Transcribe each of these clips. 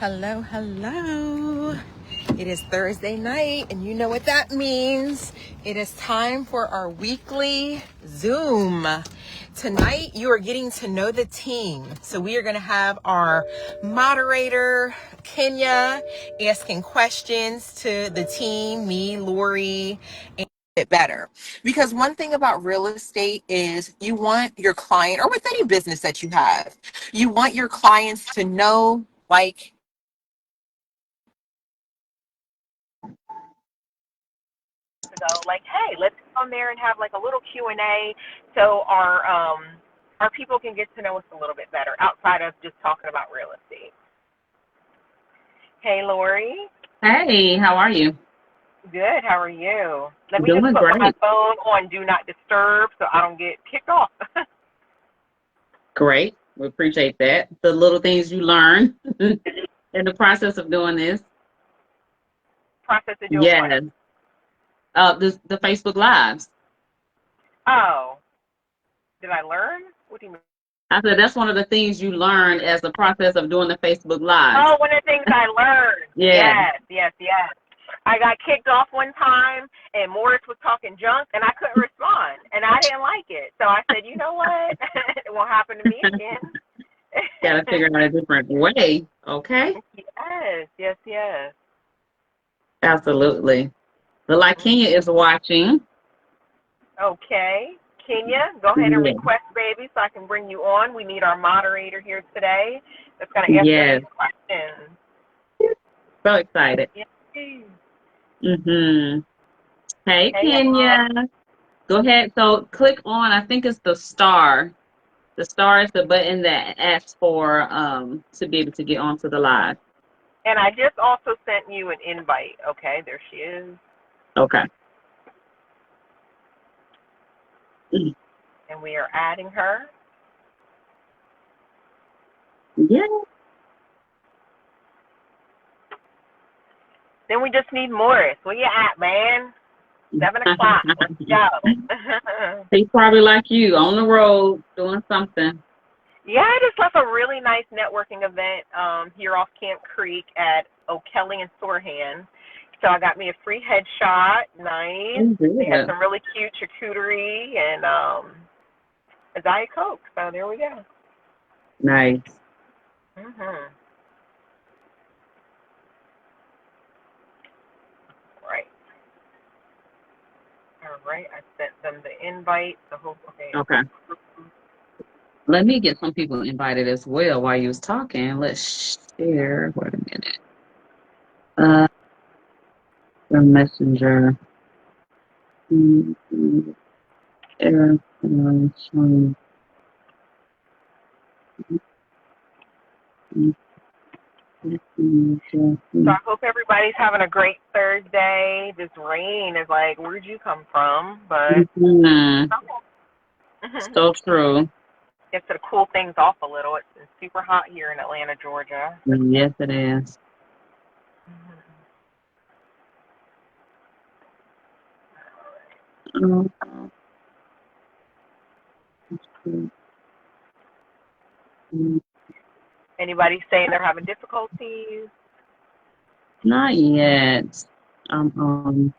Hello, hello. It is Thursday night, and you know what that means. It is time for our weekly Zoom. Tonight, you are getting to know the team. So we are going to have our moderator, Kenya, asking questions to the team, me, Lori, and it better. Because one thing about real estate is you want your client, or with any business that you have, you want your clients to know, like, ago, like, hey, let's go on there and have like a little Q&A so our people can get to know us a little bit better outside of just talking about real estate. Hey, Lori. Hey, how are you? Good. How are you? Let me Doing just put great. my phone on Do Not Disturb so I don't get kicked off. Great. We appreciate that. The little things you learn in the process of doing this. Process of doing what? Yes. The Facebook Lives. Oh, did I learn? What do you mean? I said that's one of the things you learn as the process of doing the Facebook Lives. Oh, one of the things I learned. Yeah. Yes. I got kicked off one time, and Morris was talking junk, and I couldn't respond, and I didn't like it. So I said, you know what? It won't happen to me again. Got to figure out a different way. Okay. Yes. Absolutely. The like Kenya is watching. Okay. Kenya, go ahead and request, baby, so I can bring you on. We need our moderator here today that's going to answer Yes. these questions. So excited. Yay. Hey, Kenya. Go ahead. So click on, I think it's the star. The star is the button that asks for to be able to get onto the live. And I just also sent you an invite. Okay, there she is. Okay. And we are adding her. Yeah. Then we just need Morris. Where you at, man? 7 o'clock. Let's go. He's probably like you, on the road, doing something. Yeah, I just left a really nice networking event here off Camp Creek at O'Kelly and Sorehan. So I got me a free headshot. Nice. They had some really cute charcuterie and a Diet Coke. So there we go. Nice. All right. I sent them the invite. Okay. Let me get some people invited as well while you was talking. Let's share. Wait a minute. The messenger. So I hope everybody's having a great Thursday. This rain is like, where'd you come from? But so true. Gets to cool things off a little. It's been super hot here in Atlanta, Georgia. Yes, it is. Anybody saying they're having difficulties? Not yet. I'm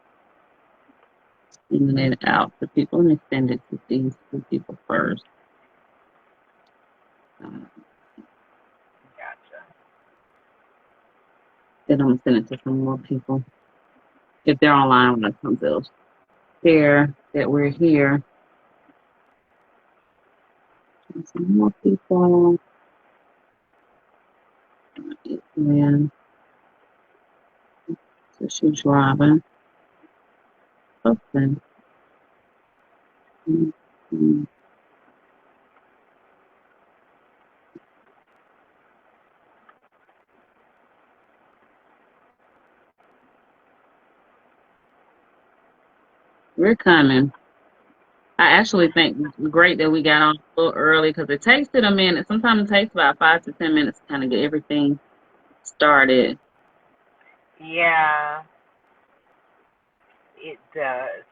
sending it out to people. Let me send it to these two people first. Gotcha. Then I'm gonna send it to some more people. If they're online when it comes, they'll share that we're here. Some more people. And so she's driving. Open. We're coming. I actually think it's great that we got on a little early because it takes it a minute. Sometimes it takes about 5 to 10 minutes to kind of get everything started. Yeah, it does.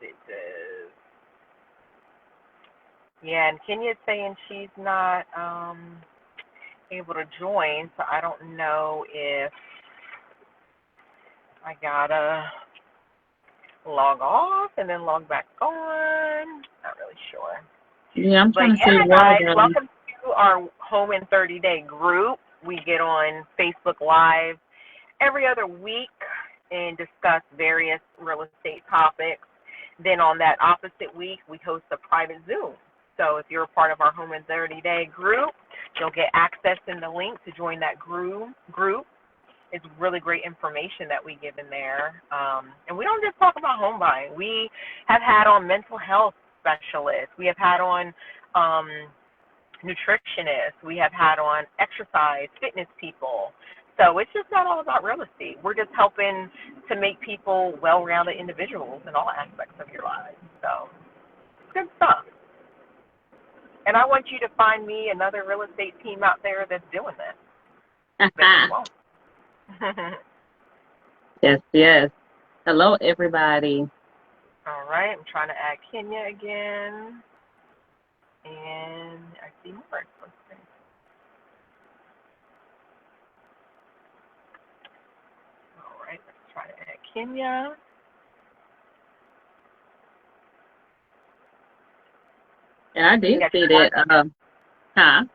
Yeah, and Kenya's saying she's not able to join, so I don't know if I gotta log off and then log back on. Not really sure. Yeah, I'm But trying to see yeah, why. guys, welcome to our Home in 30-Day group. We get on Facebook Live every other week and discuss various real estate topics. Then on that opposite week, we host a private Zoom. So if you're a part of our Home in 30-Day group, you'll get access in the link to join that group. It's really great information that we give in there. And we don't just talk about home buying. We have had on mental health specialists. We have had on nutritionists. We have had on exercise, fitness people. So it's just not all about real estate. We're just helping to make people well-rounded individuals in all aspects of your lives. So good stuff. And I want you to find me another real estate team out there that's doing this. Yes, yes. Hello, everybody. All right, I'm trying to add Kenya again. And I see more. Let's see. All right, let's try to add Kenya. Yeah, I did see that. Huh? So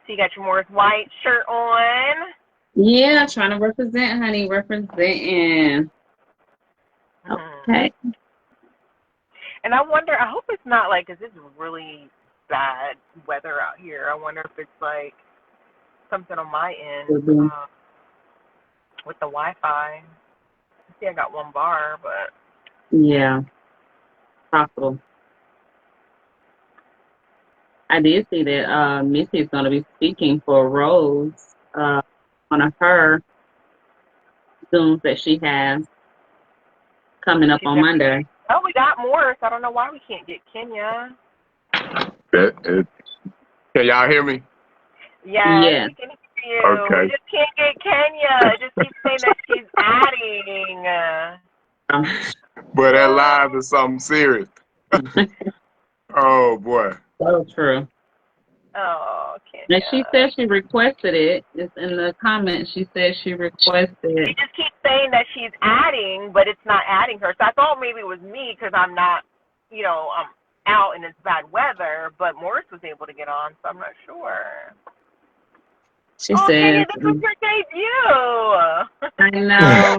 you got your Morris White shirt on. Yeah, trying to represent, honey, representing. Okay. And I wonder, I hope it's not like, because this is really bad weather out here. I wonder if it's like something on my end with the Wi-Fi. See, I got one bar, but. Yeah, possible. I did see that Missy is going to be speaking for Rose one of her Zooms that she has coming up on Monday. Oh, we got Morris. I don't know why we can't get Kenya. Can y'all hear me? Yes, we can hear you. Okay. We just can't get Kenya. It just keeps saying that she's adding. But that live is something serious. Oh, boy. So true. Oh, Kenya. And she said she requested it. It's in the comments. She said she requested it. She just keeps saying that she's adding, but it's not adding her. So I thought maybe it was me because I'm not, I'm out and it's bad weather. But Morris was able to get on, so I'm not sure. She said, Kenya, this was your debut. I know.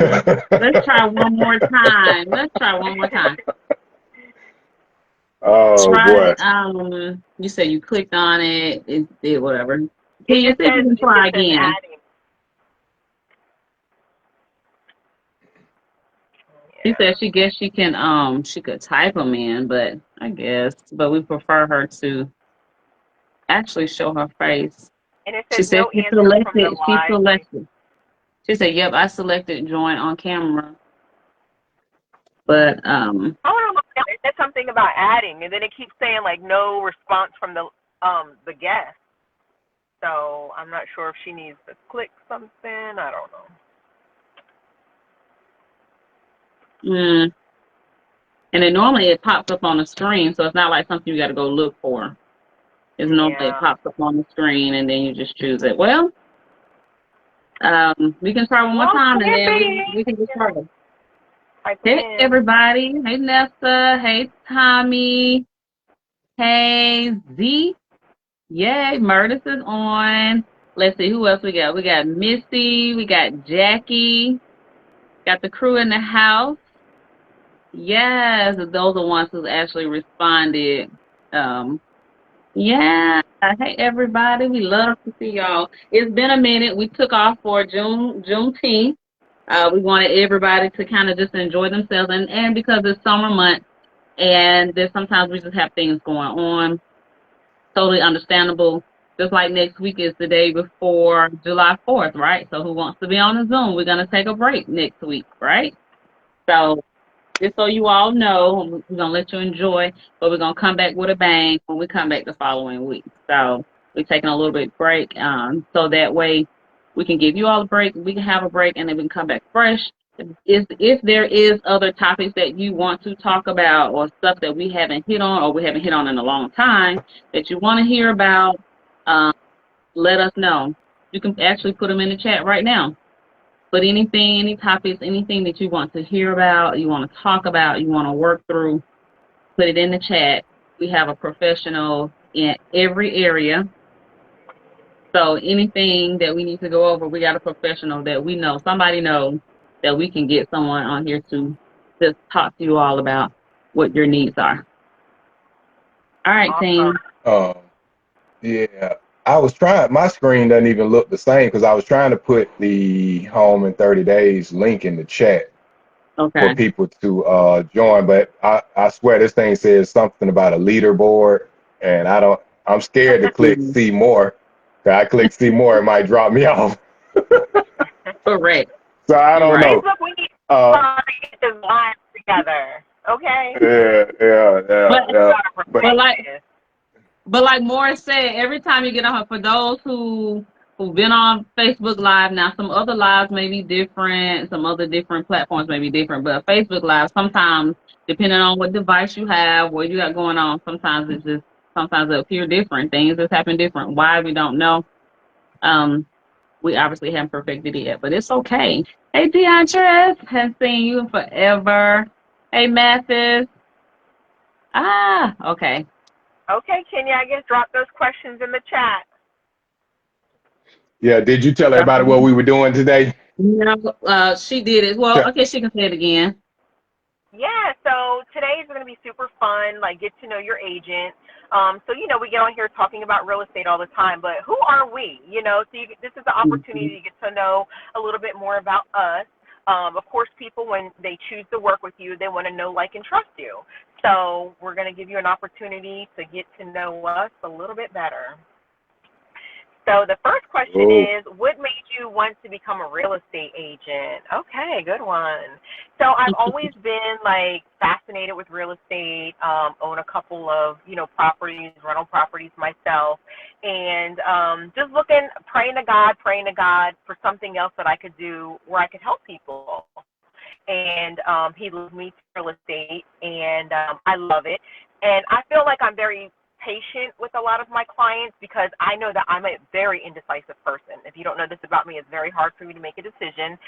Let's try one more time. Oh, boy. You said you clicked on it. It did whatever. Can you see if you can try again? She said she guess she can she could type them in, but we prefer her to actually show her face. And it says no answer from the live. She selected. She said, "Yep, I selected join on camera." But I want to look at it. It said something about adding, and then it keeps saying like no response from the guest. So I'm not sure if she needs to click something. I don't know. And then normally it pops up on the screen, so it's not like something you got to go look for. It's normally it pops up on the screen, and then you just choose it. Well, we can try one more time, and then we can just try it. Hey, everybody. Hey, Nessa. Hey, Tommy. Hey, Z. Yay, Murtis is on. Let's see, who else we got? We got Missy. We got Jackie. Got the crew in the house. Yes, those are ones who actually responded. Yeah. Hey, everybody. We love to see y'all. It's been a minute. We took off for Juneteenth. We wanted everybody to kind of just enjoy themselves, and because it's summer month, and there's sometimes we just have things going on. Totally understandable. Just like next week is the day before July 4th, right? So who wants to be on the Zoom? We're going to take a break next week, right? So just so you all know, we're going to let you enjoy, but we're going to come back with a bang when we come back the following week. So we're taking a little bit break so that way we can give you all a break, we can have a break, and then we can come back fresh. If there is other topics that you want to talk about or stuff that we haven't hit on or we haven't hit on in a long time that you want to hear about, let us know. You can actually put them in the chat right now. But anything, any topics, anything that you want to hear about, you want to talk about, you want to work through, put it in the chat. We have a professional in every area. So anything that we need to go over, we got a professional that we know, somebody knows that we can get someone on here to just talk to you all about what your needs are. All right, team. Yeah, I was trying. My screen doesn't even look the same because I was trying to put the home in 30 days link in the chat for Okay. people to join, but I swear this thing says something about a leaderboard, and I'm scared to click see more. If I click see more, it might drop me off. Correct. So I don't know. Facebook, we need to get this line together. Okay. Yeah. But like Morris said, every time you get on, for those who've been on Facebook Live, now some other lives may be different, some other different platforms may be different, but Facebook Live, sometimes, depending on what device you have, what you got going on, sometimes it appear different. Things just happen different. Why, we don't know. We obviously haven't perfected it yet, but it's okay. Hey, Deantra, haven't seen you in forever. Hey, Mathis. Okay. Okay, Kenya, I guess drop those questions in the chat. Yeah, did you tell everybody what we were doing today? No, she did it. Well, okay, she can say it again. Yeah, so today is going to be super fun, like get to know your agent. So, we get on here talking about real estate all the time, but who are we? So this is the opportunity to get to know a little bit more about us. Of course, people, when they choose to work with you, they want to know, like, and trust you. So we're going to give you an opportunity to get to know us a little bit better. So the first question is, what made you want to become a real estate agent? Okay, good one. So I've always been fascinated with real estate, own a couple of, properties, rental properties myself, and just praying to God for something else that I could do where I could help people. And he led me to real estate, and I love it. And I feel like I'm very patient with a lot of my clients because I know that I'm a very indecisive person. If you don't know this about me, it's very hard for me to make a decision.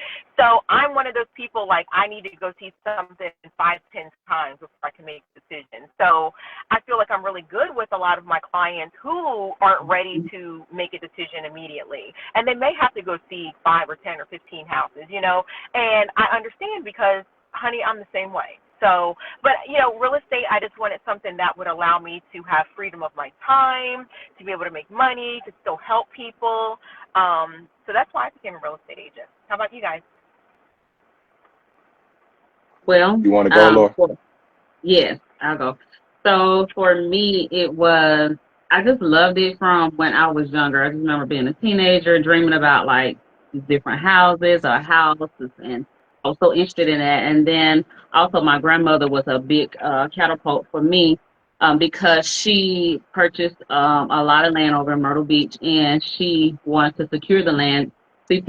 So I'm one of those people, I need to go see something 5-10 times before I can make a decision. So I feel like I'm really good with a lot of my clients who aren't ready to make a decision immediately. And they may have to go see 5 or 10 or 15 houses, and I understand because, honey, I'm the same way. So, but, real estate, I just wanted something that would allow me to have freedom of my time, to be able to make money, to still help people. So that's why I became a real estate agent. How about you guys? Well, you want to go, Laura? Yes, I'll go. So for me, I just loved it from when I was younger. I just remember being a teenager, dreaming about these different houses or houses, and I was so interested in that. And then also my grandmother was a big catapult for me because she purchased a lot of land over in Myrtle Beach, and she wanted to secure the land. See,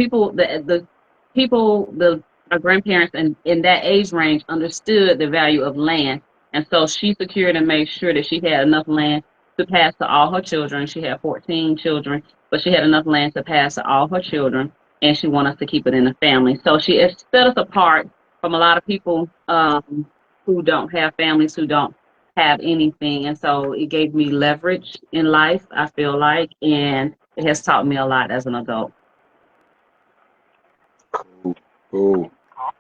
our grandparents in that age range understood the value of land. And so she secured and made sure that she had enough land to pass to all her children. She had 14 children, but she had enough land to pass to all her children, and she wanted us to keep it in the family. So she set us apart from a lot of people who don't have families, who don't have anything. And so it gave me leverage in life, I feel like, and it has taught me a lot as an adult. Cool.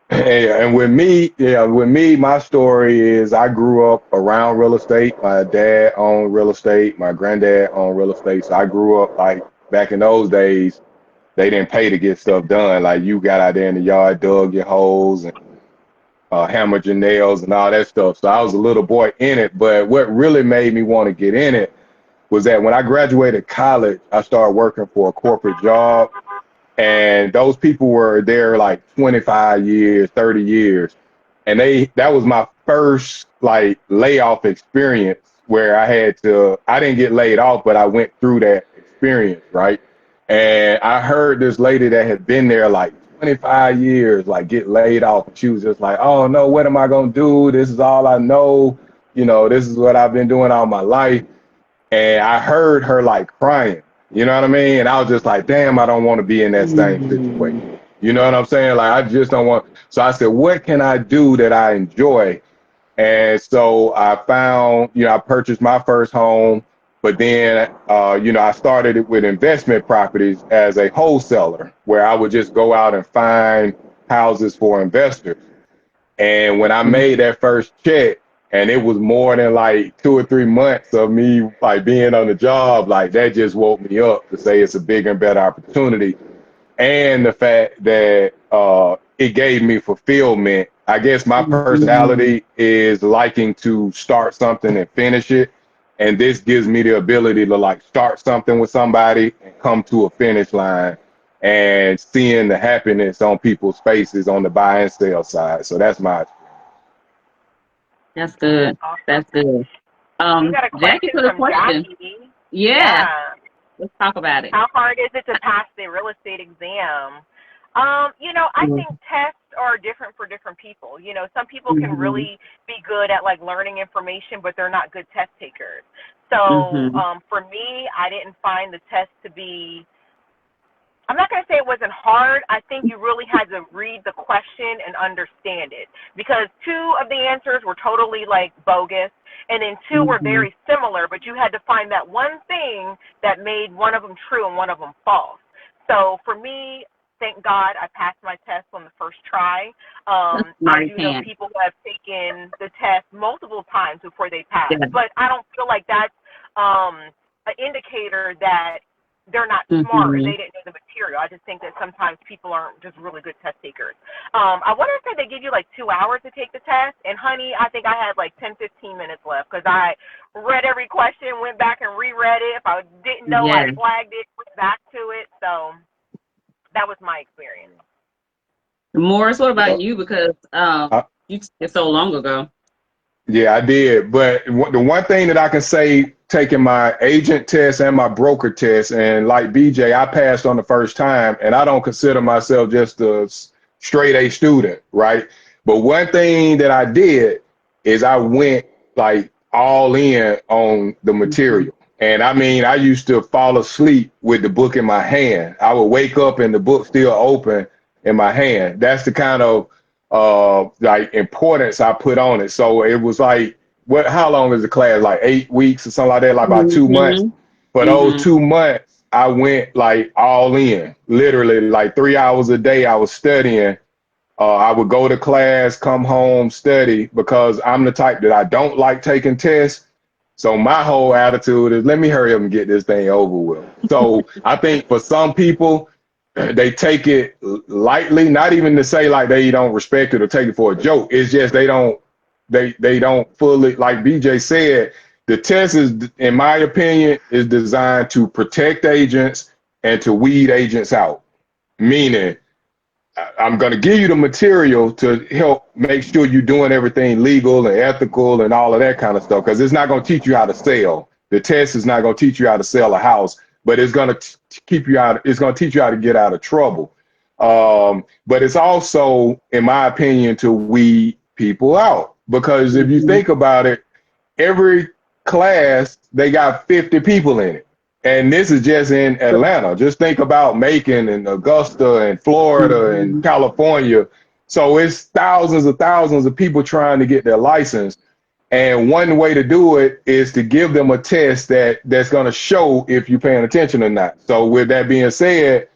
Hey, and with me, my story is I grew up around real estate. My dad owned real estate. My granddad owned real estate. So I grew up back in those days, they didn't pay to get stuff done. You got out there in the yard, dug your holes and hammered your nails and all that stuff. So I was a little boy in it. But what really made me want to get in it was that when I graduated college, I started working for a corporate job. And those people were there 25 years, 30 years. And that was my first layoff experience where I didn't get laid off, but I went through that experience, right? And I heard this lady that had been there 25 years, get laid off. And she was just like, oh no, what am I going to do? This is all I know. This is what I've been doing all my life. And I heard her crying. You know what I mean? And I was just like, damn, I don't want to be in that same situation. You know what I'm saying? Like, I just don't want. So I said, what can I do that I enjoy? And so I found, I purchased my first home, but then, I started it with investment properties as a wholesaler, where I would just go out and find houses for investors. And when I made that first check, and it was more than like 2 or 3 months of me like being on the job, like that just woke me up to say it's a bigger and better opportunity. And the fact that it gave me fulfillment. I guess my personality is liking to start something and finish it. And this gives me the ability to like start something with somebody and come to a finish line and seeing the happiness on people's faces on the buy and sell side. So that's my. That's good. Awesome. That's good. We got a Jackie question put a from question. Jackie. Yeah. Let's talk about it. How hard is it to pass the real estate exam? I think tests are different for different people. Some people can really be good at like learning information, but they're not good test takers. So for me, I didn't find the test to be, I'm not going to say it wasn't hard. I think you really had to read the question and understand it, because 2 of the answers were totally like bogus, and then 2 were very similar, but you had to find that one thing that made one of them true and one of them false. So for me, thank God I passed my test on the first try. I do know people who have taken the test multiple times before they pass, but I don't feel like that's an indicator that they're not smart or they didn't know the material. I just think that sometimes people aren't just really good test takers. I wonder if they give you like 2 hours to take the test. And honey, I think I had like 10, 15 minutes left because I read every question, went back and reread it. If I didn't know, I flagged it, went back to it. So that was my experience. Morris, what about you? Because you took it so long ago. Yeah, I did. But the one thing that I can say, taking my agent test and my broker test, and like BJ, I passed on the first time, and I don't consider myself just a straight A student, right? But one thing that I did is I went like all in on the material. And I mean, I used to fall asleep with the book in my hand. I would wake up and the book still open in my hand. That's the kind of like importance I put on it. So it was like, how long is the class? Like 8 weeks or something like that, like about 2 months. For those 2 months, I went like all in, literally like 3 hours a day. I was studying. I would go to class, come home, study, because I'm the type that I don't like taking tests. So my whole attitude is, let me hurry up and get this thing over with. So I think for some people, they take it lightly, not even to say like they don't respect it or take it for a joke. It's just they don't fully, like BJ said, the test is, in my opinion, is designed to protect agents and to weed agents out. Meaning, I'm going to give you the material to help make sure you're doing everything legal and ethical and all of that kind of stuff, because it's not going to teach you how to sell. The test is not going to teach you how to sell a house, but it's going to keep you out. It's going to teach you how to get out of trouble. But it's also, in my opinion, to weed people out, because if you think about it, every class, they got 50 people in it. And this is just in Atlanta. Just think about Macon and Augusta and Florida and California. So it's thousands of people trying to get their license. And one way to do it is to give them a test that's going to show if you're paying attention or not. So with that being said,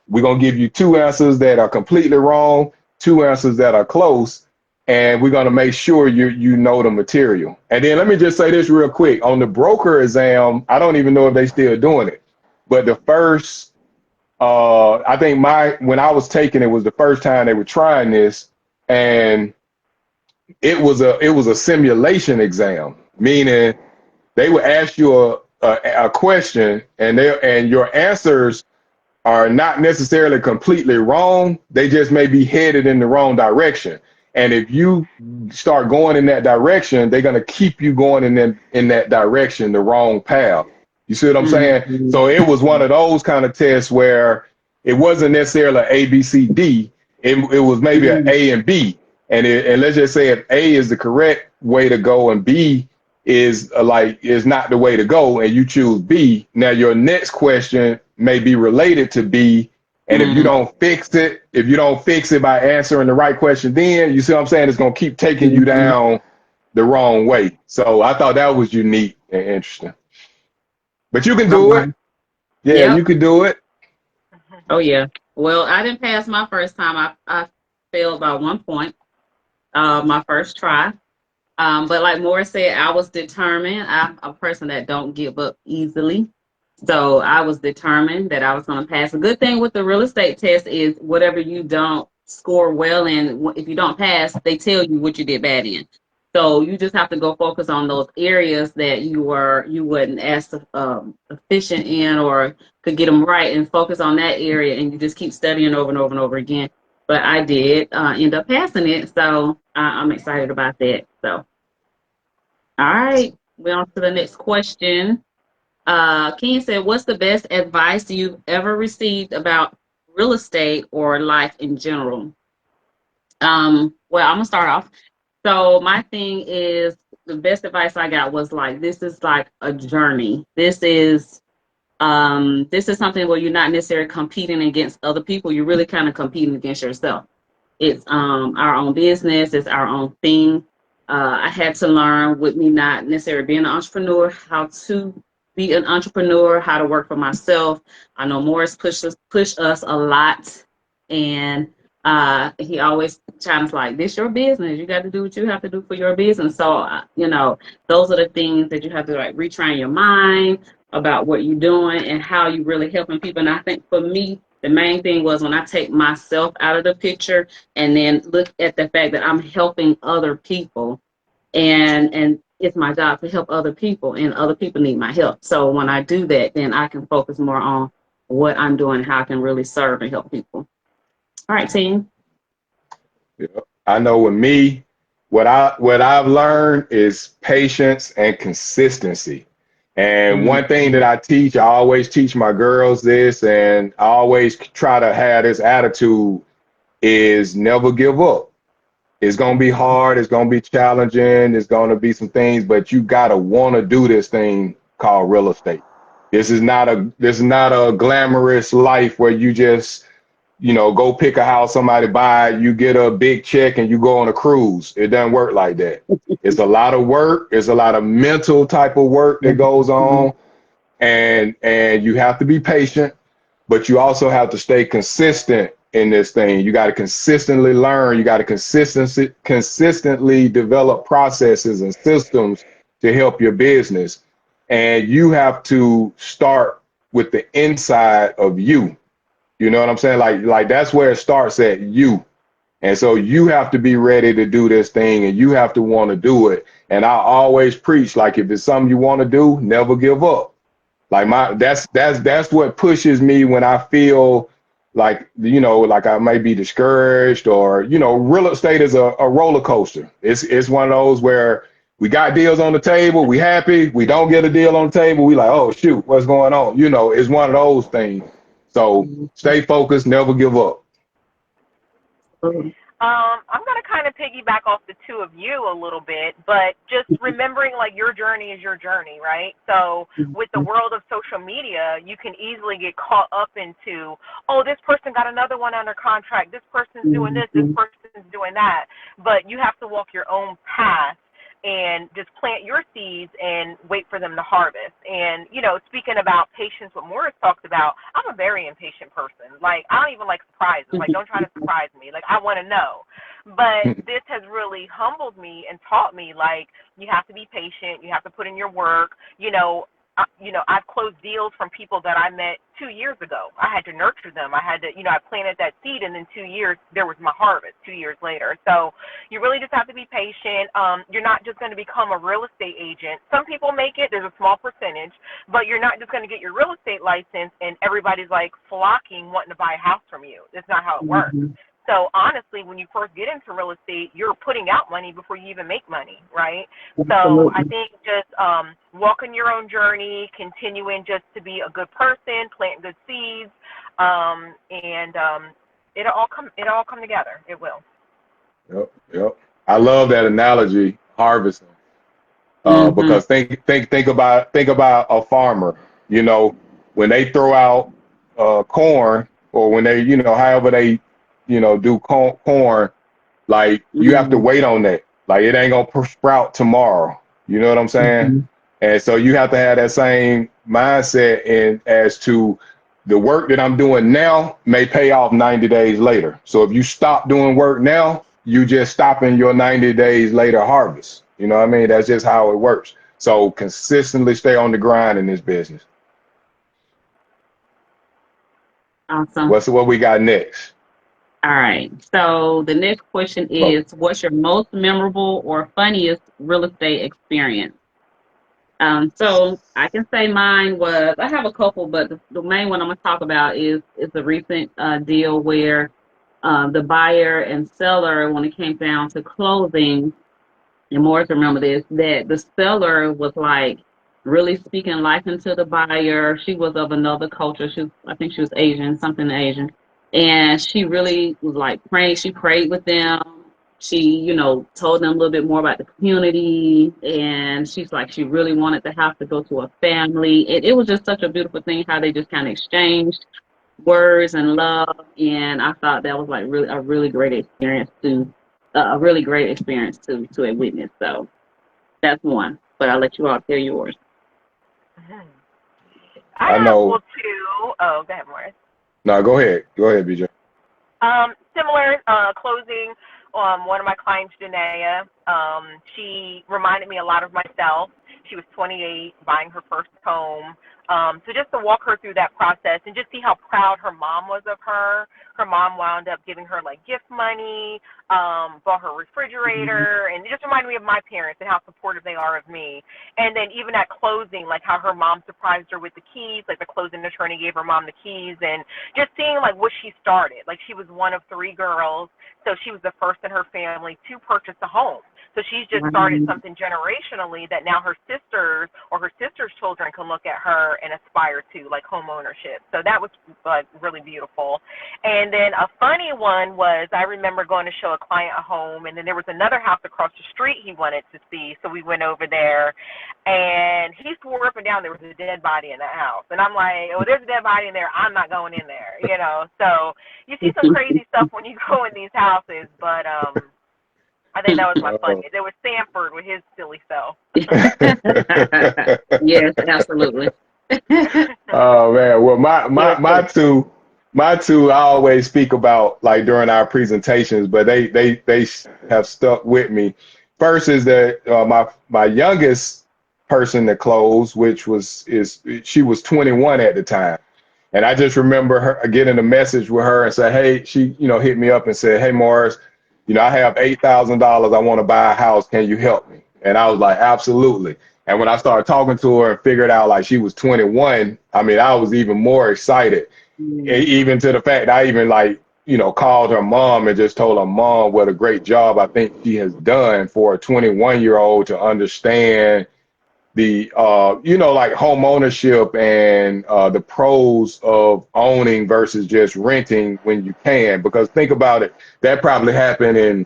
we're going to give you 2 answers that are completely wrong, 2 answers that are close, and we're going to make sure you know the material. And then let me just say this real quick. On the broker exam, I don't even know if they still doing it, but the first, I think when I was taking it was the first time they were trying this, and it was a simulation exam, meaning they would ask you a question, and your answers are not necessarily completely wrong. They just may be headed in the wrong direction. And if you start going in that direction, they're going to keep you going in that direction, the wrong path. You see what I'm saying? So it was one of those kind of tests where it wasn't necessarily A, B, C, D. It was maybe an A and B. And let's just say if A is the correct way to go and B is is not the way to go, and you choose B. Now your next question may be related to B, and if you don't fix it by answering the right question, then you see what I'm saying, it's gonna keep taking you down the wrong way. So I thought that was unique and interesting. But you can do it. Yeah, Yep. you can do it. Oh yeah. Well, I didn't pass my first time. I failed by 1 point. My first try. But like Morris said, I was determined. I'm a person that don't give up easily. So I was determined that I was going to pass. The good thing with the real estate test is whatever you don't score well in, if you don't pass, they tell you what you did bad in. So you just have to go focus on those areas that you wasn't as efficient in or could get them right, and focus on that area, and you just keep studying over and over and over again. But I did end up passing it, so I'm excited about that. So, all right, we're on to the next question. Ken said, what's the best advice you've ever received about real estate or life in general? Well, I'm gonna start off. So my thing is, the best advice I got was like, this is like a journey. This is something where you're not necessarily competing against other people. You're really kind of competing against yourself. It's our own business. It's our own thing. I had to learn, with me not necessarily being an entrepreneur, how to be an entrepreneur, how to work for myself. I know Morris push us a lot, and he always chimes like, this your business. You got to do what you have to do for your business. So, those are the things that you have to like retrain your mind about what you're doing and how you really helping people. And I think for me, the main thing was when I take myself out of the picture and then look at the fact that I'm helping other people, and it's my job to help other people, and other people need my help. So when I do that, then I can focus more on what I'm doing, how I can really serve and help people. All right, team. Yeah. I know with me, what I've learned is patience and consistency. And one thing that I always teach my girls this, and I always try to have this attitude, is never give up. It's going to be hard. It's going to be challenging. It's going to be some things, but you got to want to do this thing called real estate. This is not a glamorous life where you just, go pick a house, somebody buy it, you get a big check and you go on a cruise. It doesn't work like that. It's a lot of work. It's a lot of mental type of work that goes on. And you have to be patient, but you also have to stay consistent in this thing. You got to consistently learn. You got to consistently develop processes and systems to help your business. And you have to start with the inside of you. You know what I'm saying? Like that's where it starts, at you. And so you have to be ready to do this thing, and you have to want to do it. And I always preach, like, if it's something you want to do, never give up. Like that's what pushes me when I feel like, like I may be discouraged, or, real estate is a roller coaster. It's one of those where we got deals on the table, we happy, we don't get a deal on the table, we like, oh shoot, what's going on? It's one of those things. So stay focused, never give up. I'm going to kind of piggyback off the two of you a little bit, but just remembering like your journey is your journey, right? So with the world of social media, you can easily get caught up into, oh, this person got another one under contract, this person's doing this person's doing that. But you have to walk your own path and just plant your seeds and wait for them to harvest. And, speaking about patience, what Morris talked about, I'm a very impatient person. Like, I don't even like surprises. Like, don't try to surprise me. Like, I want to know. But this has really humbled me and taught me, like, you have to be patient. You have to put in your work. I've closed deals from people that I met 2 years ago. I had to nurture them. I had to, I planted that seed, and in 2 years, there was my harvest 2 years later. So you really just have to be patient. You're not just going to become a real estate agent. Some people make it. There's a small percentage. But you're not just going to get your real estate license, and everybody's, like, flocking, wanting to buy a house from you. That's not how it works. So honestly, when you first get into real estate, you're putting out money before you even make money, right? So I think just walking your own journey, continuing just to be a good person, plant good seeds, and it'll all come together. It will. Yep. I love that analogy, harvesting. Mm-hmm. Because think about a farmer, you know, when they throw out corn, or when they, you know, however they, you know, do corn, like you have to Mm-hmm. wait on that. Like it ain't gonna sprout tomorrow. You know what I'm saying? Mm-hmm. And so you have to have that same mindset in as to the work that I'm doing now may pay off 90 days later. So if you stop doing work now, you just stopping your 90 days later harvest. You know what I mean? That's just how it works. So consistently stay on the grind in this business. Awesome. What we got next? All right. So the next question Well, is, what's your most memorable or funniest real estate experience? So I can say mine was, I have a couple, but the main one I'm gonna talk about is the recent deal where the buyer and seller, when it came down to closing, and Morris remember this, that the seller was like really speaking life into the buyer. She was of another culture. I think she was Asian, something Asian. And she really was like praying. She prayed with them. She, you know, told them a little bit more about the community. And she's like, she really wanted the house to go to a family. It was just such a beautiful thing how they just kind of exchanged words and love. And I thought that was like really a really great experience to a witness. So that's one. But I'll let you all tell yours. Mhm. I I have, know. well, two. Oh, go ahead, Morris. No, go ahead, BJ. Similar closing. One of my clients, Janaea, she reminded me a lot of myself. She was 28, buying her first home. So just to walk her through that process and just see how proud her mom was of her. Her mom wound up giving her like gift money, bought her a Mm-hmm. refrigerator, and it just reminded me of my parents and how supportive they are of me. And then even at closing, like how her mom surprised her with the keys, like the closing attorney gave her mom the keys, and just seeing like what she started. Like she was one of three girls, so she was the first in her family to purchase a home. So she's just started Wow. something generationally that now her sisters or her sisters' children can look at her and aspire to, like home ownership. So that was like really beautiful. And then a funny one was I remember going to show a client a home, and then there was another house across the street he wanted to see. So we went over there, and he swore up and down there was a dead body in that house. And I'm like, oh, there's a dead body in there. I'm not going in there, you know. So you see some crazy stuff when you go in these houses, but I think that was my Oh. funniest. There was Sanford with his silly self. Yes, absolutely. Oh man, well Yes, sir. my two I always speak about like during our presentations, but they have stuck with me. First is that my youngest person to close, which she was 21 at the time, and I just remember her getting a message with her and say, hey, she hit me up and said, hey Morris, I have $8,000. I want to buy a house. Can you help me? And I was like, absolutely. And when I started talking to her and figured out like she was 21, I mean, I was even more excited, Mm. even to the fact I even like, called her mom and just told her mom what a great job I think she has done for a 21-year-old to understand the, like home ownership and the pros of owning versus just renting when you can. Because think about it, that probably happened in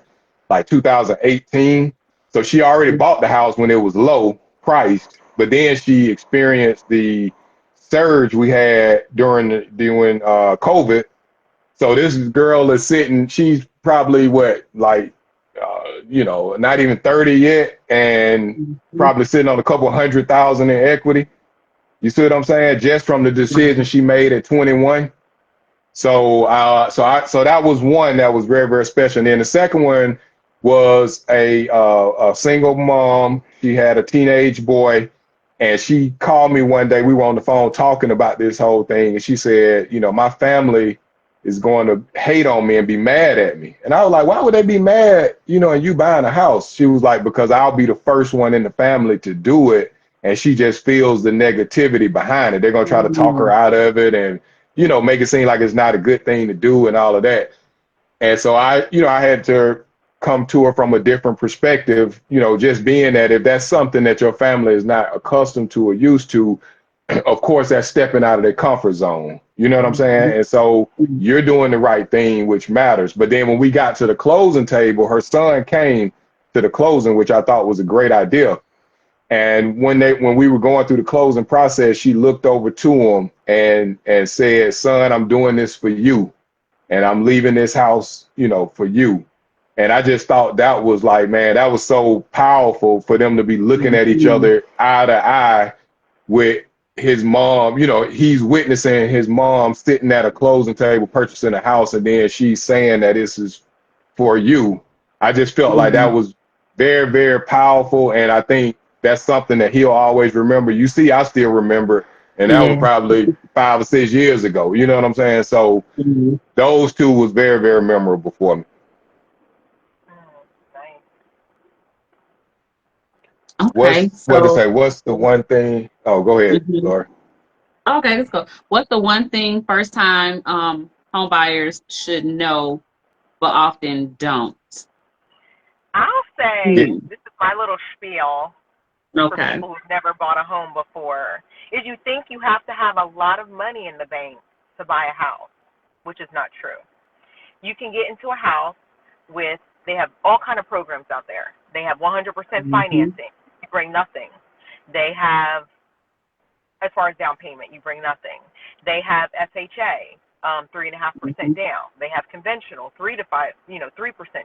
like 2018. So she already bought the house when it was low priced, but then she experienced the surge we had during COVID. So this girl is sitting, she's probably what, like, not even 30 yet, and Mhm. probably sitting on a couple 100,000 in equity. You see what I'm saying? Just from the decision Wow. she made at 21. So that was one that was very, very special. And then the second one was a single mom. She had a teenage boy, and she called me one day. We were on the phone talking about this whole thing, and she said, my family is going to hate on me and be mad at me. And I was like, why would they be mad, and you buying a house? She was like, because I'll be the first one in the family to do it. And she just feels the negativity behind it. They're going to try to talk her Mhm. out of it and make it seem like it's not a good thing to do and all of that. And so I had to come to her from a different perspective, just being that if that's something that your family is not accustomed to or used to, of course, that's stepping out of their comfort zone. You know what I'm saying? Mhm. And so you're doing the right thing, which matters. But then when we got to the closing table, her son came to the closing, which I thought was a great idea. And when we were going through the closing process, she looked over to him and said, "Son, I'm doing this for you, and I'm leaving this house, for you." And I just thought that was like, man, that was so powerful for them to be looking at each other eye to eye with his mom. He's witnessing his mom sitting at a closing table purchasing a house, and then she's saying that this is for you. I just felt like that was very, very powerful, and I think that's something that he'll always remember. You see, I still remember, and that was probably 5 or 6 years ago. You know what I'm saying? So those two was very, very memorable for me. Okay, What's the one thing? Oh, go ahead, Laura. Okay, let's go. What's the one thing first time home buyers should know but often don't? I'll say this is my little spiel for Okay. people who've never bought a home before. Is you think you have to have a lot of money in the bank to buy a house, which is not true. You can get into a house they have all kind of programs out there. They have 100% financing. You bring nothing. They have, as far as down payment, you bring nothing. They have FHA, 3.5% down. They have conventional, 3%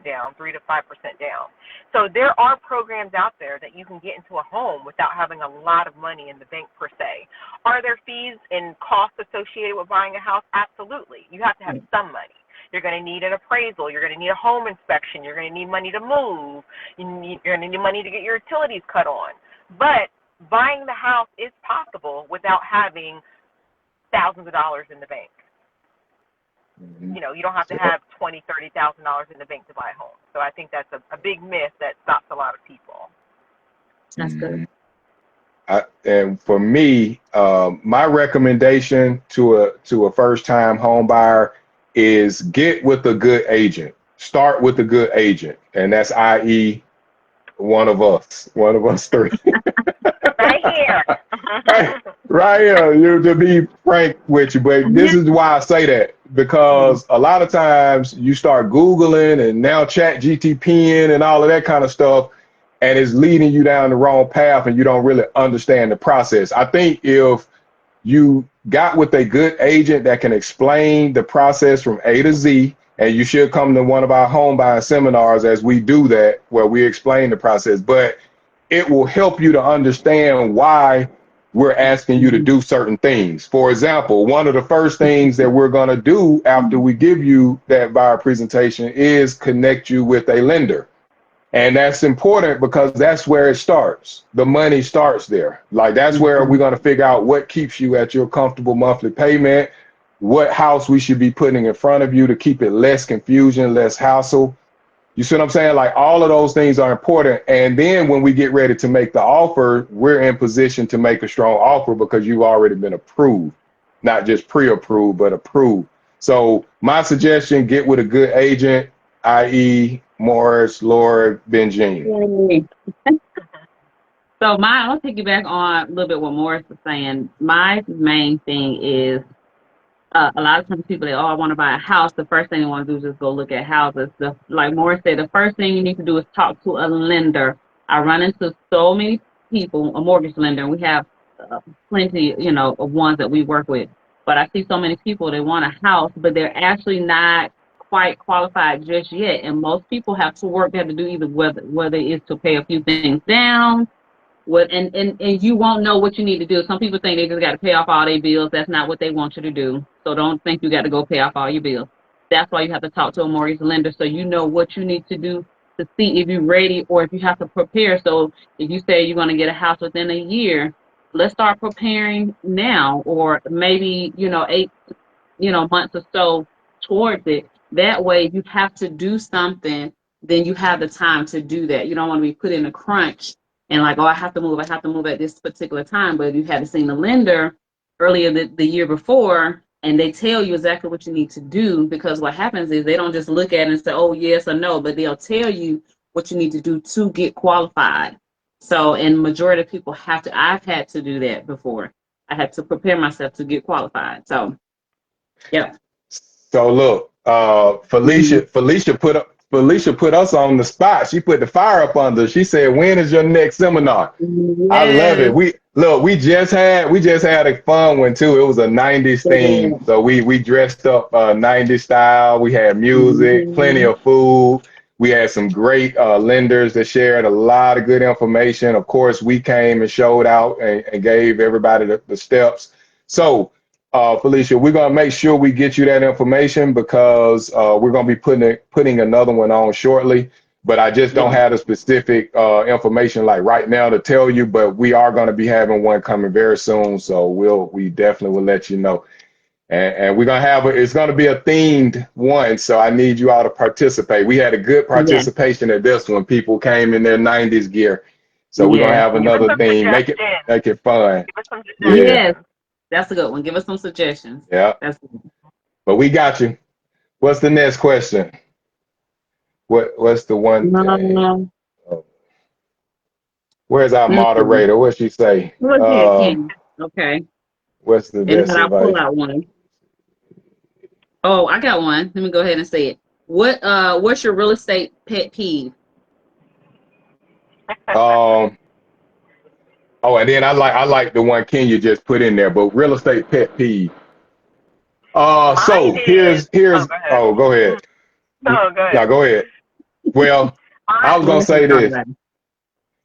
down, 3 to 5% down. So there are programs out there that you can get into a home without having a lot of money in the bank per se. Are there fees and costs associated with buying a house? Absolutely. You have to have some money. You're going to need an appraisal. You're going to need a home inspection. You're going to need money to move. You're going to need money to get your utilities cut on. But buying the house is possible without having thousands of dollars in the bank. You don't have to have $20,000, $30,000 in the bank to buy a home. So I think that's a big myth that stops a lot of people. That's good. And for me, my recommendation to a first-time home buyer is get with a good agent. Start with a good agent, and that's i.e. one of us three. Right here. Right here, to be frank with you, but this is why I say that, because a lot of times you start Googling and now chat GTPing and all of that kind of stuff, and it's leading you down the wrong path and you don't really understand the process. I think if you got with a good agent that can explain the process from A to Z, and you should come to one of our home buying seminars as we do that, where we explain the process, but it will help you to understand why we're asking you to do certain things. For example, one of the first things that we're going to do after we give you that buyer presentation is connect you with a lender. And that's important because that's where it starts. The money starts there. Like, that's where we're going to figure out what keeps you at your comfortable monthly payment, what house we should be putting in front of you to keep it less confusion, less hassle. You see what I'm saying? Like, all of those things are important. And then when we get ready to make the offer, we're in position to make a strong offer because you've already been approved, not just pre-approved, but approved. So my suggestion, get with a good agent, i.e. Morris, Lori, Benjean. So I'll piggyback on a little bit what Morris was saying. My main thing is a lot of times people say, "Oh, I want to buy a house." The first thing they want to do is just go look at houses. Like Morris said, the first thing you need to do is talk to a lender. I run into so many people, a mortgage lender, and we have plenty, of ones that we work with. But I see so many people, they want a house, but they're actually not quite qualified just yet. And most people have to work. They have to do either whether it's to pay a few things down. And you won't know what you need to do. Some people think they just got to pay off all their bills. That's not what they want you to do. So don't think you got to go pay off all your bills. That's why you have to talk to a mortgage lender so you know what you need to do to see if you're ready or if you have to prepare. So if you say you're going to get a house within a year, let's start preparing now, or maybe 8 months or so towards it. That way, if you have to do something, then you have the time to do that. You don't want to be put in a crunch and like, oh, I have to move at this particular time. But if you hadn't seen the lender earlier the year before, and they tell you exactly what you need to do, because what happens is they don't just look at it and say, oh, yes or no, but they'll tell you what you need to do to get qualified. So, and majority of people I've had to do that before. I had to prepare myself to get qualified. So, yeah. So look, Felicia put up Felicia put us on the spot. She put the fire up under. She said, "When is your next seminar?" I love it. We just had a fun one too. It was a 90s theme. So we dressed up 90s style. We had music, plenty of food. We had some great lenders that shared a lot of good information. Of course, we came and showed out and gave everybody the steps. So Felicia, we're gonna make sure we get you that information because we're gonna be putting another one on shortly. But I just don't have the specific information like right now to tell you. But we are gonna be having one coming very soon, so we definitely will let you know. And we're gonna it's gonna be a themed one, so I need you all to participate. We had a good participation at this one. People came in their 90s gear, so we're gonna have another theme. Make it fun. Yes. That's a good one. Give us some suggestions. Yeah. But we got you. What's the next question? What's the one? Where's our moderator? What'd she say? Okay. What's the best I'll advice? pull out one. Oh, I got one. Let me go ahead and say it. What's your real estate pet peeve? Oh, and then I like the one Kenya just put in there, but real estate pet peeve. So here's go ahead. Oh, go ahead. Yeah, go ahead. Well, I was gonna say this.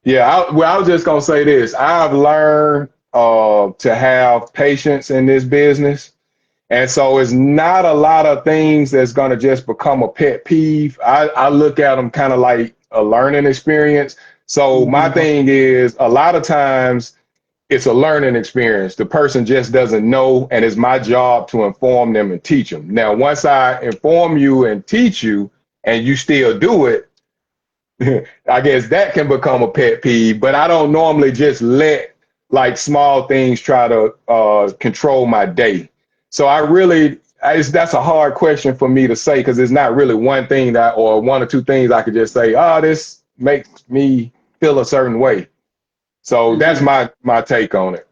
Yeah, I was just gonna say this. I've learned to have patience in this business. And so it's not a lot of things that's gonna just become a pet peeve. I look at them kind of like a learning experience. So my thing is a lot of times it's a learning experience. The person just doesn't know, and it's my job to inform them and teach them. Now, once I inform you and teach you and you still do it, I guess that can become a pet peeve, but I don't normally just let like small things try to control my day. So that's a hard question for me to say because it's not really one thing or one or two things I could just say, this makes me feel a certain way. So that's my take on it.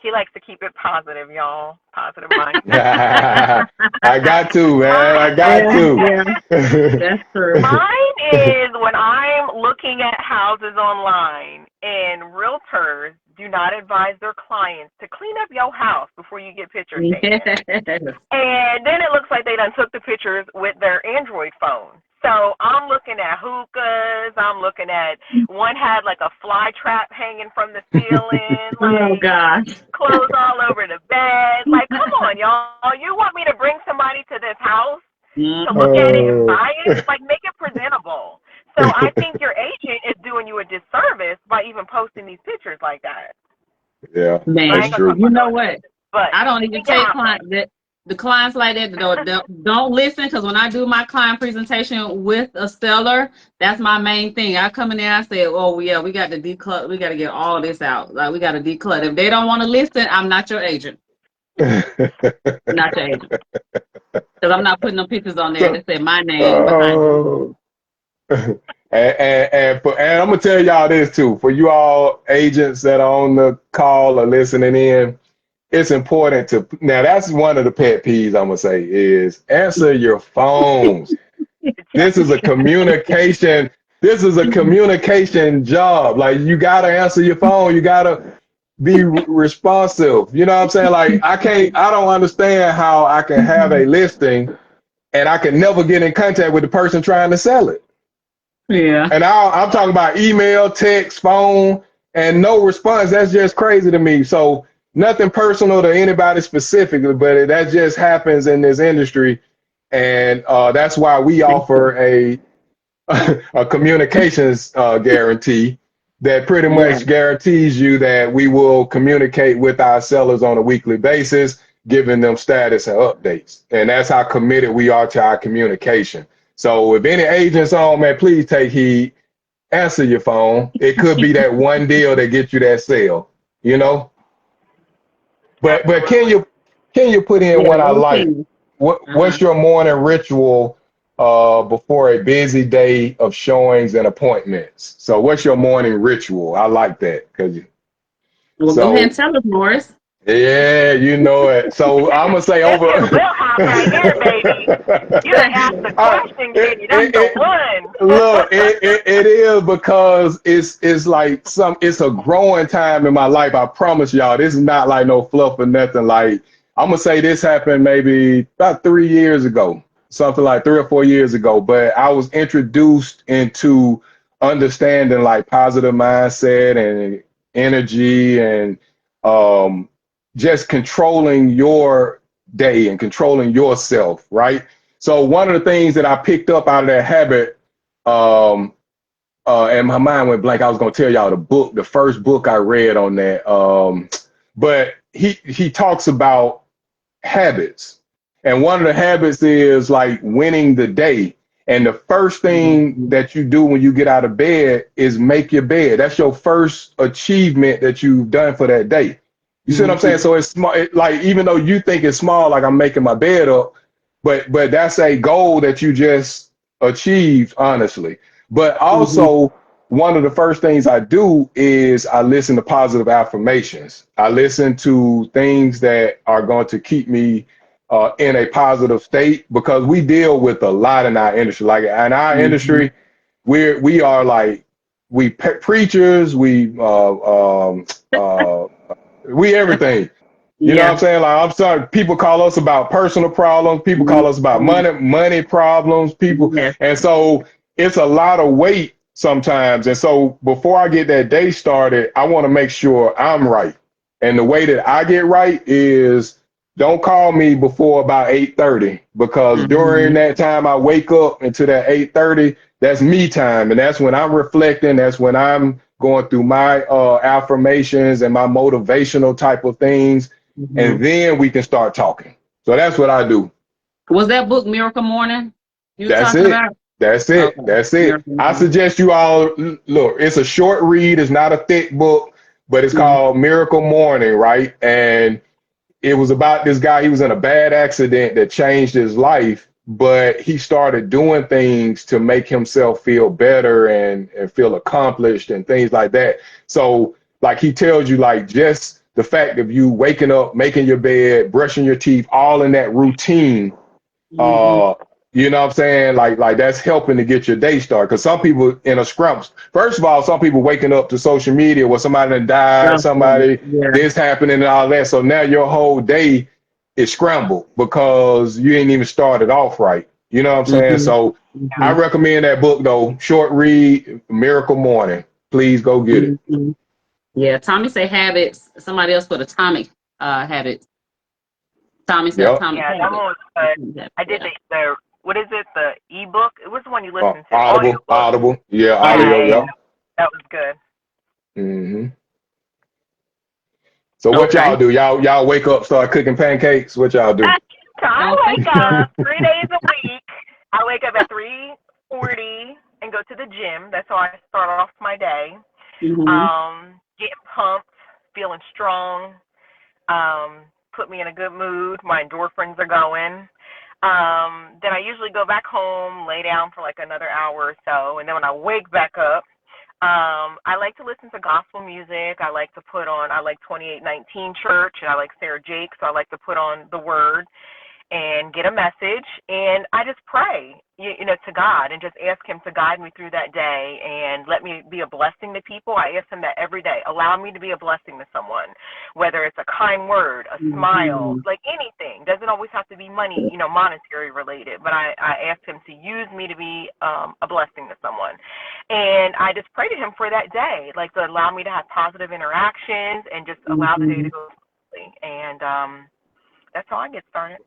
He likes to keep it positive, y'all. Positive mind. I got to, man. I got to. Yeah. That's true. Mine is when I'm looking at houses online and realtors do not advise their clients to clean up your house before you get pictures taken. And then it looks like they done took the pictures with their Android phone. So I'm looking at hookahs. I'm looking at one had like a fly trap hanging from the ceiling. Like, oh, gosh. Clothes all over the bed. Like, come on, y'all. You want me to bring somebody to this house to look at it and buy it? Like, make it presentable. So I think your agent is doing you a disservice by even posting these pictures like that. Yeah, man, that's true. You know what? But I don't even take the clients like that. Don't listen, because when I do my client presentation with a seller, that's my main thing. I come in there, I say, "Oh yeah, we got to declutter. We got to get all this out. Like we got to declutter." If they don't want to listen, I'm not your agent. Not your agent, because I'm not putting no pictures on there that say my name behind it. And I'm gonna tell y'all this too. For you all agents that are on the call or listening in, it's important to, now that's one of the pet peeves I'm gonna say is answer your phones. This is a communication job. Like you gotta answer your phone. You gotta be responsive. You know what I'm saying? Like I don't understand how I can have a listing and I can never get in contact with the person trying to sell it. Yeah. And I'm talking about email, text, phone, and no response. That's just crazy to me. So nothing personal to anybody specifically, but that just happens in this industry. And that's why we offer a communications guarantee that pretty much guarantees you that we will communicate with our sellers on a weekly basis, giving them status and updates. And that's how committed we are to our communication. So if any agents on, man, please take heed, answer your phone. It could be that one deal that gets you that sale, you know? But can you put in what I like? What's your morning ritual before a busy day of showings and appointments? So what's your morning ritual? I like that. Well, go ahead and tell us, Morris. Yeah, you know it. So I'm gonna say That's over. your wheelhouse right here, baby. You done asked the question, Kenny. That's the one. Look, it is because it's like it's a growing time in my life. I promise y'all, this is not like no fluff or nothing. Like I'm gonna say this happened maybe about 3 years ago, something like 3 or 4 years ago. But I was introduced into understanding like positive mindset and energy and um, just controlling your day and controlling yourself, right? So one of the things that I picked up out of that habit, and my mind went blank. I was gonna tell y'all the first book I read on that. But he talks about habits, and one of the habits is like winning the day. And the first thing that you do when you get out of bed is make your bed. That's your first achievement that you've done for that day. You see what I'm saying? So it's small. Like even though you think it's small, like I'm making my bed up, but that's a goal that you just achieved, honestly. But also, one of the first things I do is I listen to positive affirmations. I listen to things that are going to keep me in a positive state because we deal with a lot in our industry. Like in our industry, we are like preachers, we everything. You know what I'm saying? Like I'm sorry, people call us about personal problems, people call us about money problems, people, and so it's a lot of weight sometimes. And so before I get that day started, I want to make sure I'm right. And the way that I get right is don't call me before about 8:30 because during that time I wake up into that 8:30, that's me time. And that's when I'm reflecting, that's when I'm going through my affirmations and my motivational type of things. And then we can start talking. So that's what I do. Was that book Miracle Morning you were That's talking it. about? That's it. Okay. That's it. I suggest you all look, it's a short read, it's not a thick book, but it's called Miracle Morning, right? And it was about this guy, he was in a bad accident that changed his life, but he started doing things to make himself feel better and feel accomplished and things like that. So like he tells you, like just the fact of you waking up, making your bed, brushing your teeth, all in that routine, you know what I'm saying? Like that's helping to get your day started. Because some people in a scrump. First of all, some people waking up to social media where somebody done died, somebody this happening and all that. So now your whole day is scrambled because you ain't even started off right. You know what I'm saying? So I recommend that book though. Short read, Miracle Morning. Please go get it. Yeah, Tommy say habits. Somebody else put atomic habits. Tommy said atomic Yeah, that habits. one was good. I did the what is it? The ebook? It was the one you listened to. Audible. Yeah, audio. Yeah. That was good. So what y'all do? Y'all wake up, start cooking pancakes? What y'all do? I wake up 3 days a week. I wake up at 3:40 and go to the gym. That's how I start off my day. Getting pumped, feeling strong. Put me in a good mood. My endorphins are going. Then I usually go back home, lay down for like another hour or so, and then when I wake back up, I like to listen to gospel music. I like 2819 Church, and I like Sarah Jake, so I like to put on the Word and get a message, and I just pray, to God and just ask Him to guide me through that day and let me be a blessing to people. I ask Him that every day. Allow me to be a blessing to someone, whether it's a kind word, a smile, like anything. Doesn't always have to be money, monetary related, but I ask Him to use me to be a blessing to someone. And I just pray to Him for that day, like to allow me to have positive interactions and just allow the day to go smoothly. And that's how I get started.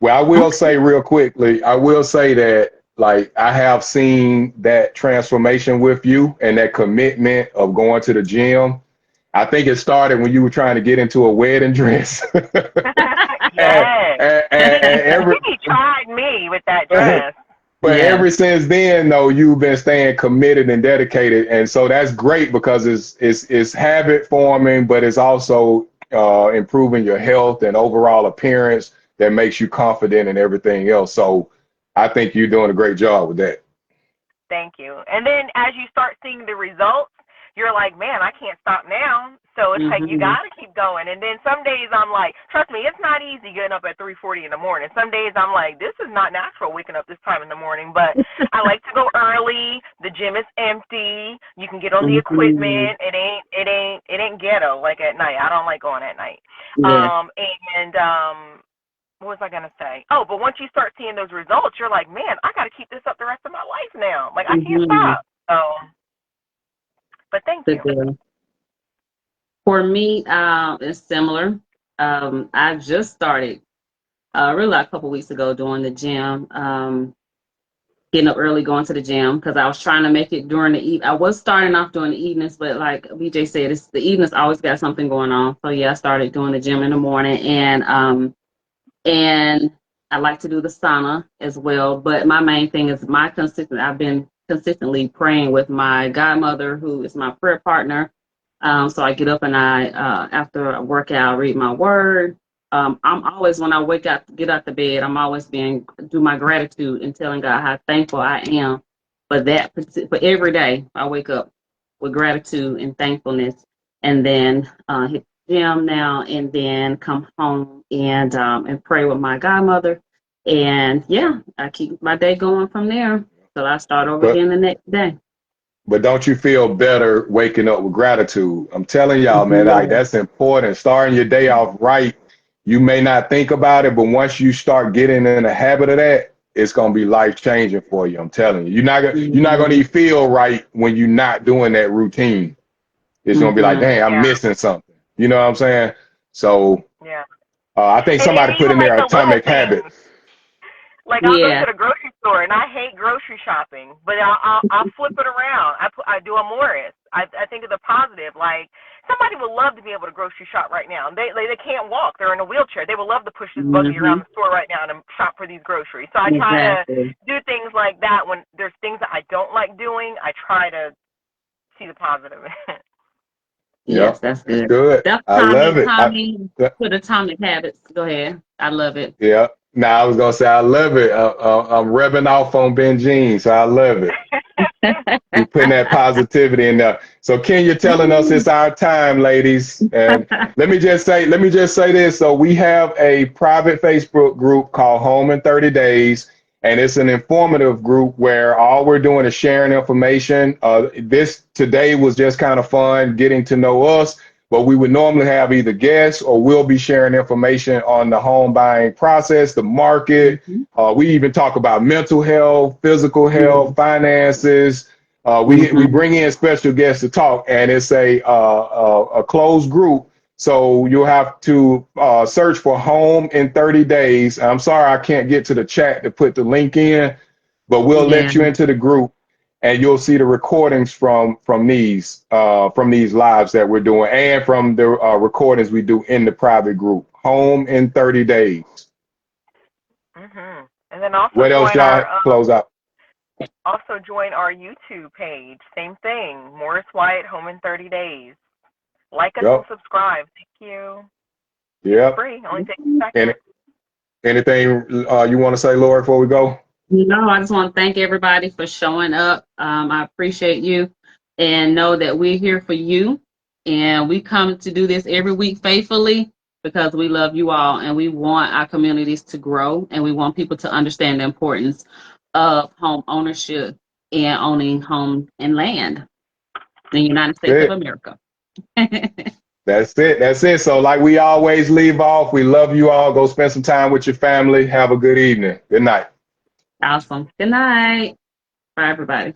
Well, I will say real quickly, I will say that like I have seen that transformation with you and that commitment of going to the gym. I think it started when you were trying to get into a wedding dress. Yes. He tried me with that dress. But ever since then, though, you've been staying committed and dedicated, and so that's great because it's habit forming, but it's also improving your health and overall appearance that makes you confident in everything else. So I think you're doing a great job with that. Thank you. And then as you start seeing the results, you're like, man, I can't stop now. So it's like you gotta keep going. And then some days I'm like, trust me, it's not easy getting up at 3:40 in the morning. Some days I'm like, this is not natural waking up this time in the morning. But I like to go early. The gym is empty. You can get on the equipment. It ain't ghetto like at night. I don't like going at night. Yeah. What was I gonna say? Oh, but once you start seeing those results, you're like, man, I gotta keep this up the rest of my life now. Like I can't stop. So, but thank you. Good. For me, it's similar. I just started really a couple weeks ago doing the gym, getting up early, going to the gym because I was trying to make it during the evening. I was starting off during the evenings, but like BJ said, it's the evenings always got something going on. So yeah, I started doing the gym in the morning, and I like to do the sauna as well. But my main thing is I've been consistently praying with my godmother, who is my prayer partner. So I get up and after I work out, read my word. I'm always, when I get out the bed, I'm always do my gratitude and telling God how thankful I am for every day. I wake up with gratitude and thankfulness, and then hit the gym now, and then come home and pray with my godmother. And yeah, I keep my day going from there. So I start over again the next day. But don't you feel better waking up with gratitude? I'm telling y'all, man, like that's important. Starting your day off right. You may not think about it, but once you start getting in the habit of that, it's gonna be life changing for you. I'm telling you. You're not gonna even feel right when you're not doing that routine. It's gonna be like, dang, I'm missing something. You know what I'm saying? So yeah. I think somebody put in there atomic habits. Like I'll go to the grocery store, and I hate grocery shopping, but I'll flip it around. I do a Morris. I think of the positive. Like somebody would love to be able to grocery shop right now. They can't walk. They're in a wheelchair. They would love to push this buggy around the store right now and shop for these groceries. So I try to do things like that when there's things that I don't like doing. I try to see the positive. Yes, that's good. Good. I love it. Tommy put atomic habits. Go ahead. I love it. Yeah. Now I was gonna say I love it. I'm rubbing off on Benjean, so I love it. You're putting that positivity in there. So Kenya telling us it's our time, ladies. And let me just say this. So we have a private Facebook group called Home in 30 Days, and it's an informative group where all we're doing is sharing information. This today was just kind of fun, getting to know us. But we would normally have either guests or we'll be sharing information on the home buying process, the market. We even talk about mental health, physical health, finances. We bring in special guests to talk, and it's a closed group. So you'll have to search for Home in 30 Days. I'm sorry I can't get to the chat to put the link in, but we'll let you into the group. And you'll see the recordings from these lives that we're doing, and from the recordings we do in the private group. Home in 30 Days. And then also what else, y'all? Close out. Also join our YouTube page. Same thing. Morris White, Home in 30 Days. Like us and subscribe. Thank you. Yeah. Free. Only takes a second. Anything you want to say, Lori, before we go? No, I just want to thank everybody for showing up. I appreciate you, and know that we're here for you. And we come to do this every week faithfully because we love you all, and we want our communities to grow, and we want people to understand the importance of home ownership and owning home and land in the United States of America. That's it. So like we always leave off, we love you all. Go spend some time with your family. Have a good evening. Good night. Awesome. Good night. Bye, everybody.